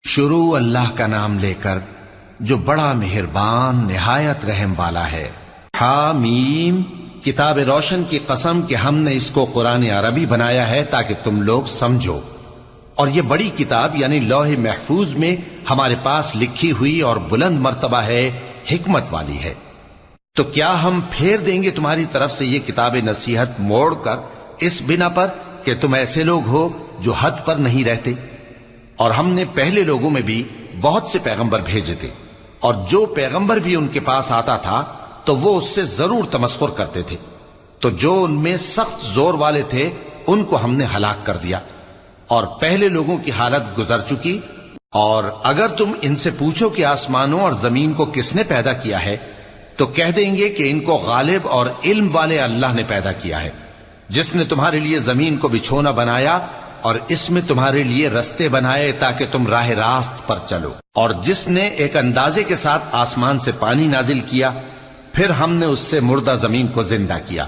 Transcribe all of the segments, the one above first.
شروع اللہ کا نام لے کر جو بڑا مہربان نہایت رحم والا ہے۔ حامیم، کتاب روشن کی قسم کہ ہم نے اس کو قرآن عربی بنایا ہے تاکہ تم لوگ سمجھو، اور یہ بڑی کتاب یعنی لوح محفوظ میں ہمارے پاس لکھی ہوئی اور بلند مرتبہ ہے، حکمت والی ہے۔ تو کیا ہم پھیر دیں گے تمہاری طرف سے یہ کتاب نصیحت موڑ کر اس بنا پر کہ تم ایسے لوگ ہو جو حد پر نہیں رہتے؟ اور ہم نے پہلے لوگوں میں بھی بہت سے پیغمبر بھیجے تھے، اور جو پیغمبر بھی ان کے پاس آتا تھا تو وہ اس سے ضرور تمسخر کرتے تھے، تو جو ان میں سخت زور والے تھے ان کو ہم نے ہلاک کر دیا، اور پہلے لوگوں کی حالت گزر چکی۔ اور اگر تم ان سے پوچھو کہ آسمانوں اور زمین کو کس نے پیدا کیا ہے تو کہہ دیں گے کہ ان کو غالب اور علم والے اللہ نے پیدا کیا ہے، جس نے تمہارے لیے زمین کو بچھونا بنایا اور اس میں تمہارے لیے رستے بنائے تاکہ تم راہ راست پر چلو، اور جس نے ایک اندازے کے ساتھ آسمان سے پانی نازل کیا، پھر ہم نے اس سے مردہ زمین کو زندہ کیا،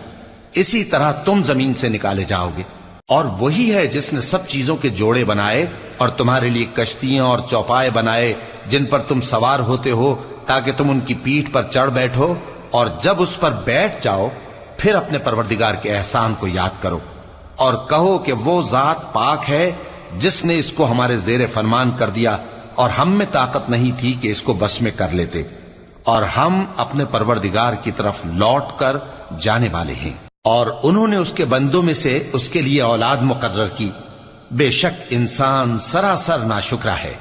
اسی طرح تم زمین سے نکالے جاؤ گے۔ اور وہی ہے جس نے سب چیزوں کے جوڑے بنائے اور تمہارے لیے کشتیاں اور چوپائے بنائے جن پر تم سوار ہوتے ہو تاکہ تم ان کی پیٹھ پر چڑھ بیٹھو، اور جب اس پر بیٹھ جاؤ پھر اپنے پروردگار کے احسان کو یاد کرو اور کہو کہ وہ ذات پاک ہے جس نے اس کو ہمارے زیر فرمان کر دیا اور ہم میں طاقت نہیں تھی کہ اس کو بس میں کر لیتے، اور ہم اپنے پروردگار کی طرف لوٹ کر جانے والے ہیں۔ اور انہوں نے اس کے بندوں میں سے اس کے لیے اولاد مقرر کی، بے شک انسان سراسر ناشکرا ہے۔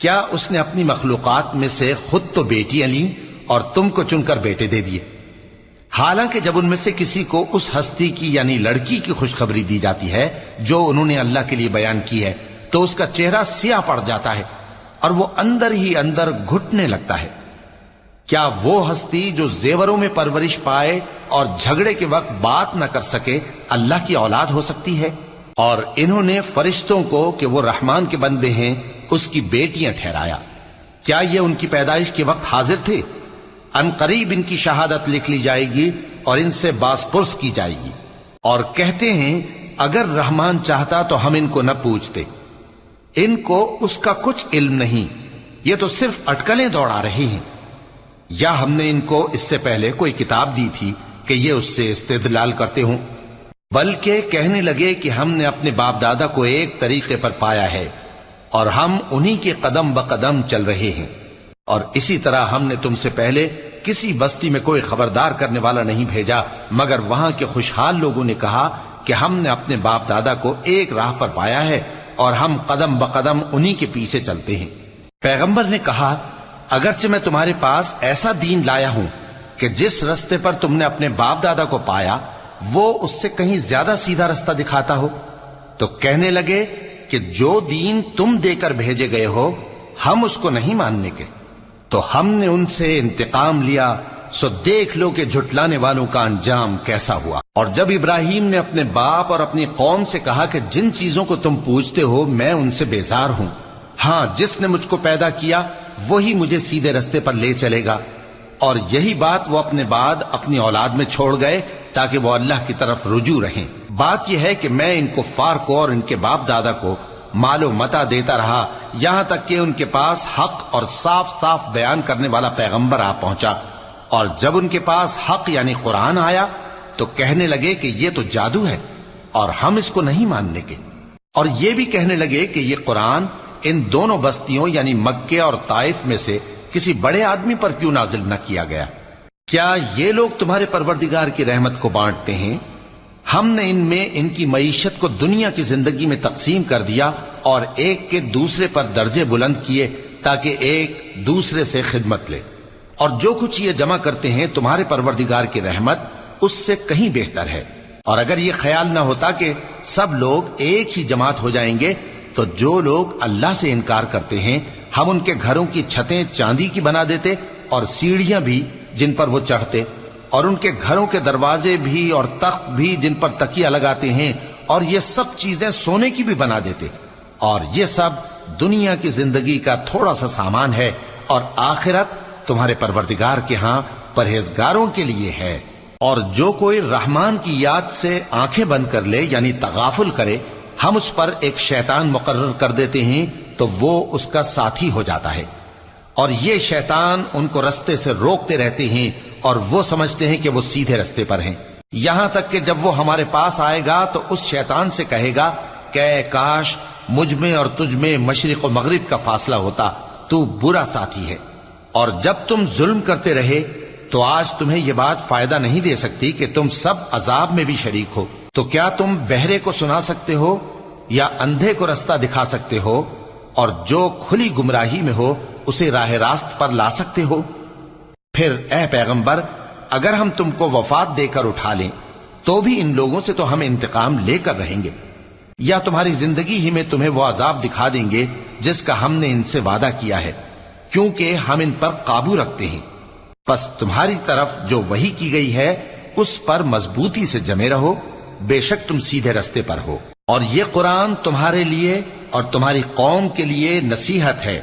کیا اس نے اپنی مخلوقات میں سے خود تو بیٹیاں لیں اور تم کو چن کر بیٹے دے دیے، حالانکہ جب ان میں سے کسی کو اس ہستی کی یعنی لڑکی کی خوشخبری دی جاتی ہے جو انہوں نے اللہ کے لیے بیان کی ہے تو اس کا چہرہ سیاہ پڑ جاتا ہے اور وہ اندر ہی اندر گھٹنے لگتا ہے۔ کیا وہ ہستی جو زیوروں میں پرورش پائے اور جھگڑے کے وقت بات نہ کر سکے اللہ کی اولاد ہو سکتی ہے؟ اور انہوں نے فرشتوں کو کہ وہ رحمان کے بندے ہیں اس کی بیٹیاں ٹھہرایا۔ کیا یہ ان کی پیدائش کے وقت حاضر تھے؟ ان قریب ان کی شہادت لکھ لی جائے گی اور ان سے باز پرس کی جائے گی، اور کہتے ہیں اگر رحمان چاہتا تو ہم ان کو نہ پوچھتے، ان کو اس کا کچھ علم نہیں، یہ تو صرف اٹکلیں دوڑا رہے ہیں۔ یا ہم نے ان کو اس سے پہلے کوئی کتاب دی تھی کہ یہ اس سے استدلال کرتے ہوں؟ بلکہ کہنے لگے کہ ہم نے اپنے باپ دادا کو ایک طریقے پر پایا ہے اور ہم انہی کے قدم بقدم چل رہے ہیں، اور اسی طرح ہم نے تم سے پہلے کسی بستی میں کوئی خبردار کرنے والا نہیں بھیجا مگر وہاں کے خوشحال لوگوں نے کہا کہ ہم نے اپنے باپ دادا کو ایک راہ پر پایا ہے اور ہم قدم بقدم انہی کے پیچھے چلتے ہیں۔ پیغمبر نے کہا اگرچہ میں تمہارے پاس ایسا دین لایا ہوں کہ جس رستے پر تم نے اپنے باپ دادا کو پایا وہ اس سے کہیں زیادہ سیدھا رستہ دکھاتا ہو، تو کہنے لگے کہ جو دین تم دے کر بھیجے گئے ہو ہم اس کو نہیں ماننے کے، تو ہم نے ان سے انتقام لیا، سو دیکھ لو کہ جھٹلانے والوں کا انجام کیسا ہوا۔ اور جب ابراہیم نے اپنے باپ اور اپنی قوم سے کہا کہ جن چیزوں کو تم پوجتے ہو میں ان سے بیزار ہوں، ہاں جس نے مجھ کو پیدا کیا وہی مجھے سیدھے رستے پر لے چلے گا، اور یہی بات وہ اپنے بعد اپنی اولاد میں چھوڑ گئے تاکہ وہ اللہ کی طرف رجوع رہیں۔ بات یہ ہے کہ میں ان کفار کو اور ان کے باپ دادا کو مال و متاع دیتا رہا یہاں تک کہ ان کے پاس حق اور صاف صاف بیان کرنے والا پیغمبر آ پہنچا، اور جب ان کے پاس حق یعنی قرآن آیا تو کہنے لگے کہ یہ تو جادو ہے اور ہم اس کو نہیں ماننے کے، اور یہ بھی کہنے لگے کہ یہ قرآن ان دونوں بستیوں یعنی مکے اور طائف میں سے کسی بڑے آدمی پر کیوں نازل نہ کیا گیا؟ کیا یہ لوگ تمہارے پروردگار کی رحمت کو بانٹتے ہیں؟ ہم نے ان میں ان کی معیشت کو دنیا کی زندگی میں تقسیم کر دیا اور ایک کے دوسرے پر درجے بلند کیے تاکہ ایک دوسرے سے خدمت لے، اور جو کچھ یہ جمع کرتے ہیں تمہارے پروردگار کی رحمت اس سے کہیں بہتر ہے۔ اور اگر یہ خیال نہ ہوتا کہ سب لوگ ایک ہی جماعت ہو جائیں گے تو جو لوگ اللہ سے انکار کرتے ہیں ہم ان کے گھروں کی چھتیں چاندی کی بنا دیتے اور سیڑھیاں بھی جن پر وہ چڑھتے، اور ان کے گھروں کے دروازے بھی اور تخت بھی جن پر تکیہ لگاتے ہیں، اور یہ سب چیزیں سونے کی بھی بنا دیتے، اور یہ سب دنیا کی زندگی کا تھوڑا سا سامان ہے، اور آخرت تمہارے پروردگار کے ہاں پرہیزگاروں کے لیے ہے۔ اور جو کوئی رحمان کی یاد سے آنکھیں بند کر لے یعنی تغافل کرے ہم اس پر ایک شیطان مقرر کر دیتے ہیں تو وہ اس کا ساتھی ہو جاتا ہے، اور یہ شیطان ان کو رستے سے روکتے رہتے ہیں اور وہ سمجھتے ہیں کہ وہ سیدھے رستے پر ہیں، یہاں تک کہ جب وہ ہمارے پاس آئے گا تو اس شیطان سے کہے گا کہ اے کاش مجھ میں اور تجھ میں مشرق و مغرب کا فاصلہ ہوتا، تو برا ساتھی ہے۔ اور جب تم ظلم کرتے رہے تو آج تمہیں یہ بات فائدہ نہیں دے سکتی کہ تم سب عذاب میں بھی شریک ہو، تو کیا تم بہرے کو سنا سکتے ہو یا اندھے کو رستہ دکھا سکتے ہو، اور جو کھلی گمراہی میں ہو اسے راہ راست پر لا سکتے ہو؟ پھر اے پیغمبر، اگر ہم تم کو وفات دے کر اٹھا لیں تو بھی ان لوگوں سے تو ہم انتقام لے کر رہیں گے، یا تمہاری زندگی ہی میں تمہیں وہ عذاب دکھا دیں گے جس کا ہم نے ان سے وعدہ کیا ہے، کیونکہ ہم ان پر قابو رکھتے ہیں۔ پس تمہاری طرف جو وحی کی گئی ہے اس پر مضبوطی سے جمے رہو، بے شک تم سیدھے رستے پر ہو، اور یہ قرآن تمہارے لیے اور تمہاری قوم کے لیے نصیحت ہے،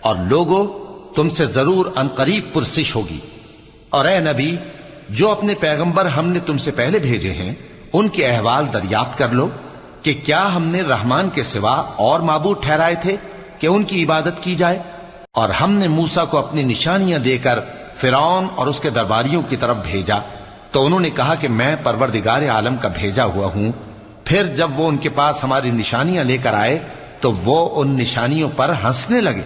اور لوگوں تم سے ضرور عنقریب پرسش ہوگی۔ اور اے نبی، جو اپنے پیغمبر ہم نے تم سے پہلے بھیجے ہیں ان کے احوال دریافت کر لو کہ کیا ہم نے رحمان کے سوا اور معبود ٹھہرائے تھے کہ ان کی عبادت کی جائے؟ اور ہم نے موسیٰ کو اپنی نشانیاں دے کر فرعون اور اس کے درباریوں کی طرف بھیجا، تو انہوں نے کہا کہ میں پروردگار عالم کا بھیجا ہوا ہوں۔ پھر جب وہ ان کے پاس ہماری نشانیاں لے کر آئے تو وہ ان نشانیوں پر ہنسنے لگے،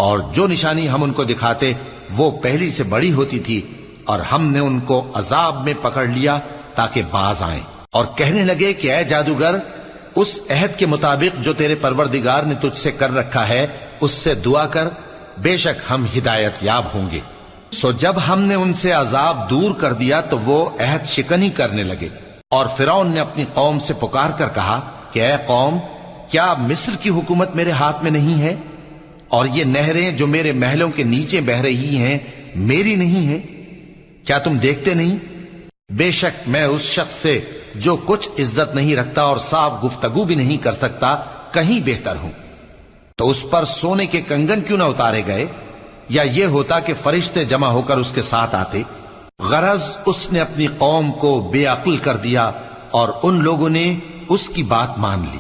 اور جو نشانی ہم ان کو دکھاتے وہ پہلی سے بڑی ہوتی تھی، اور ہم نے ان کو عذاب میں پکڑ لیا تاکہ باز آئیں، اور کہنے لگے کہ اے جادوگر، اس عہد کے مطابق جو تیرے پروردگار نے تجھ سے کر رکھا ہے اس سے دعا کر، بے شک ہم ہدایت یاب ہوں گے۔ سو جب ہم نے ان سے عذاب دور کر دیا تو وہ عہد شکنی کرنے لگے، اور فرعون نے اپنی قوم سے پکار کر کہا کہ اے قوم، کیا مصر کی حکومت میرے ہاتھ میں نہیں ہے، اور یہ نہریں جو میرے محلوں کے نیچے بہ رہی ہیں میری نہیں ہیں؟ کیا تم دیکھتے نہیں؟ بے شک میں اس شخص سے جو کچھ عزت نہیں رکھتا اور صاف گفتگو بھی نہیں کر سکتا کہیں بہتر ہوں۔ تو اس پر سونے کے کنگن کیوں نہ اتارے گئے، یا یہ ہوتا کہ فرشتے جمع ہو کر اس کے ساتھ آتے؟ غرض اس نے اپنی قوم کو بے عقل کر دیا اور ان لوگوں نے اس کی بات مان لی،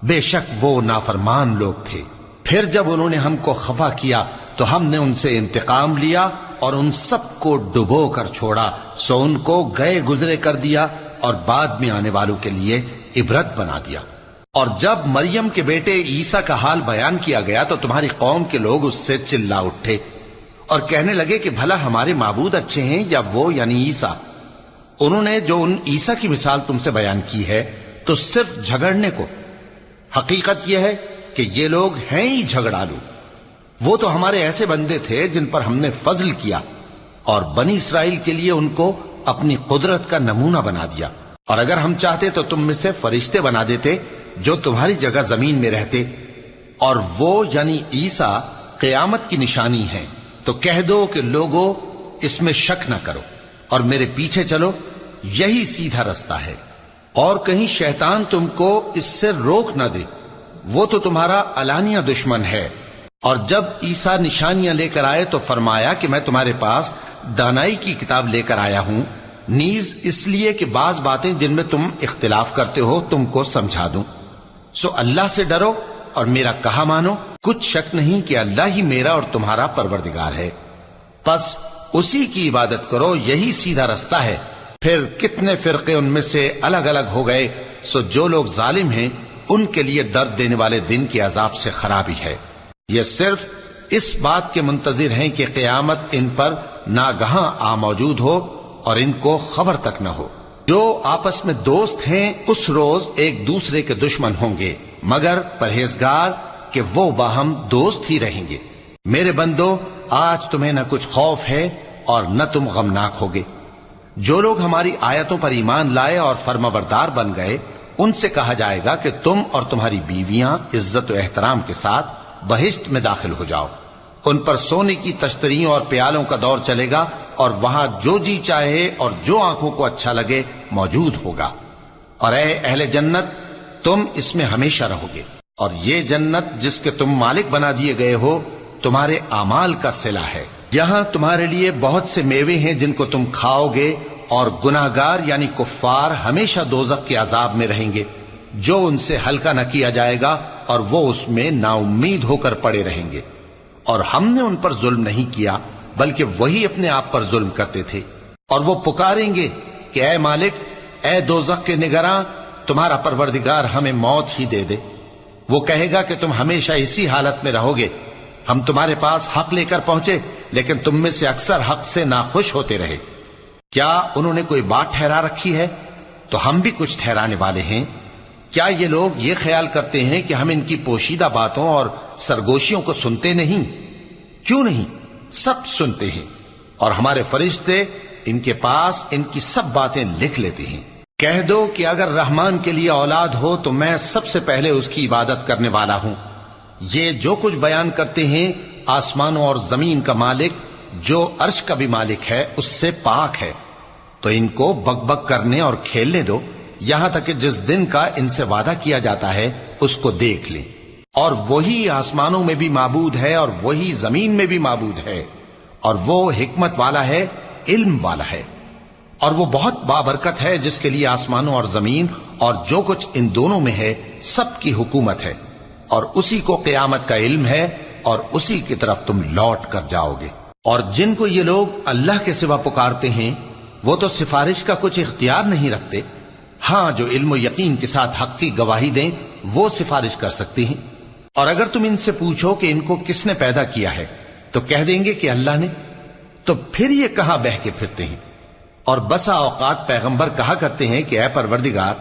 بے شک وہ نافرمان لوگ تھے۔ پھر جب انہوں نے ہم کو خفا کیا تو ہم نے ان سے انتقام لیا اور ان سب کو ڈبو کر چھوڑا، سو ان کو گئے گزرے کر دیا اور بعد میں آنے والوں کے لیے عبرت بنا دیا۔ اور جب مریم کے بیٹے عیسیٰ کا حال بیان کیا گیا تو تمہاری قوم کے لوگ اس سے چلا اٹھے اور کہنے لگے کہ بھلا ہمارے معبود اچھے ہیں یا وہ یعنی عیسیٰ؟ انہوں نے جو ان عیسیٰ کی مثال تم سے بیان کی ہے تو صرف جھگڑنے کو، حقیقت یہ ہے کہ یہ لوگ ہیں ہی جھگڑالو۔ وہ تو ہمارے ایسے بندے تھے جن پر ہم نے فضل کیا، اور بنی اسرائیل کے لیے ان کو اپنی قدرت کا نمونہ بنا دیا، اور اگر ہم چاہتے تو تم میں سے فرشتے بنا دیتے جو تمہاری جگہ زمین میں رہتے، اور وہ یعنی عیسیٰ قیامت کی نشانی ہیں۔ تو کہہ دو کہ لوگوں اس میں شک نہ کرو اور میرے پیچھے چلو، یہی سیدھا رستہ ہے، اور کہیں شیطان تم کو اس سے روک نہ دے، وہ تو تمہارا علانیہ دشمن ہے۔ اور جب عیسیٰ نشانیاں لے کر آئے تو فرمایا کہ میں تمہارے پاس دانائی کی کتاب لے کر آیا ہوں، نیز اس لیے کہ بعض باتیں جن میں تم اختلاف کرتے ہو تم کو سمجھا دوں۔ سو اللہ سے ڈرو اور میرا کہا مانو، کچھ شک نہیں کہ اللہ ہی میرا اور تمہارا پروردگار ہے، پس اسی کی عبادت کرو، یہی سیدھا رستہ ہے۔ پھر کتنے فرقے ان میں سے الگ الگ ہو گئے، سو جو لوگ ظالم ہیں ان کے لیے درد دینے والے دن کے عذاب سے خرابی ہے۔ یہ صرف اس بات کے منتظر ہیں کہ قیامت ان پر ناگہاں آ موجود ہو اور ان کو خبر تک نہ ہو۔ جو آپس میں دوست ہیں اس روز ایک دوسرے کے دشمن ہوں گے، مگر پرہیزگار کہ وہ باہم دوست ہی رہیں گے۔ میرے بندو، آج تمہیں نہ کچھ خوف ہے اور نہ تم غمناک ہوگے۔ جو لوگ ہماری آیتوں پر ایمان لائے اور فرمانبردار بن گئے ان سے کہا جائے گا کہ تم اور تمہاری بیویاں عزت و احترام کے ساتھ بہشت میں داخل ہو جاؤ، ان پر سونے کی تشتریوں اور پیالوں کا دور چلے گا، اور وہاں جو جی چاہے اور جو آنکھوں کو اچھا لگے موجود ہوگا۔ اور اے اہل جنت، تم اس میں ہمیشہ رہو گے، اور یہ جنت جس کے تم مالک بنا دیے گئے ہو تمہارے اعمال کا صلہ ہے۔ یہاں تمہارے لیے بہت سے میوے ہیں جن کو تم کھاؤ گے، اور گناہگار یعنی کفار ہمیشہ دوزخ کے عذاب میں رہیں گے۔ جو ان سے ہلکا نہ کیا جائے گا اور وہ اس میں نا امید ہو کر پڑے رہیں گے۔ اور ہم نے ان پر ظلم نہیں کیا بلکہ وہی اپنے آپ پر ظلم کرتے تھے۔ اور وہ پکاریں گے کہ اے مالک، اے دوزخ کے نگراں، تمہارا پروردگار ہمیں موت ہی دے دے۔ وہ کہے گا کہ تم ہمیشہ اسی حالت میں رہو گے، ہم تمہارے پاس حق لے کر پہنچے لیکن تم میں سے اکثر حق سے ناخوش ہوتے رہے۔ کیا انہوں نے کوئی بات ٹھہرا رکھی ہے؟ تو ہم بھی کچھ ٹھہرانے والے ہیں۔ کیا یہ لوگ یہ خیال کرتے ہیں کہ ہم ان کی پوشیدہ باتوں اور سرگوشیوں کو سنتے نہیں؟ کیوں نہیں، سب سنتے ہیں، اور ہمارے فرشتے ان کے پاس ان کی سب باتیں لکھ لیتے ہیں۔ کہہ دو کہ اگر رحمان کے لیے اولاد ہو تو میں سب سے پہلے اس کی عبادت کرنے والا ہوں۔ یہ جو کچھ بیان کرتے ہیں آسمانوں اور زمین کا مالک جو عرش کا بھی مالک ہے اس سے پاک ہے، تو ان کو بک بک کرنے اور کھیلنے دو یہاں تک کہ جس دن کا ان سے وعدہ کیا جاتا ہے اس کو دیکھ لیں۔ اور وہی آسمانوں میں بھی معبود ہے اور وہی زمین میں بھی معبود ہے، اور وہ حکمت والا ہے، علم والا ہے، اور وہ بہت بابرکت ہے جس کے لیے آسمانوں اور زمین اور جو کچھ ان دونوں میں ہے سب کی حکومت ہے، اور اسی کو قیامت کا علم ہے اور اسی کی طرف تم لوٹ کر جاؤ گے۔ اور جن کو یہ لوگ اللہ کے سوا پکارتے ہیں وہ تو سفارش کا کچھ اختیار نہیں رکھتے، ہاں جو علم و یقین کے ساتھ حق کی گواہی دیں وہ سفارش کر سکتے ہیں۔ اور اگر تم ان سے پوچھو کہ ان کو کس نے پیدا کیا ہے تو کہہ دیں گے کہ اللہ نے، تو پھر یہ کہاں بہہ کے پھرتے ہیں۔ اور بسا اوقات پیغمبر کہا کرتے ہیں کہ اے پروردگار،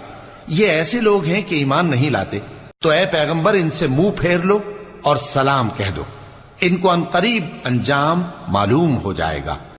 یہ ایسے لوگ ہیں کہ ایمان نہیں لاتے، تو اے پیغمبر ان سے منہ پھیر لو اور سلام کہہ دو، ان کو عنقریب انجام معلوم ہو جائے گا۔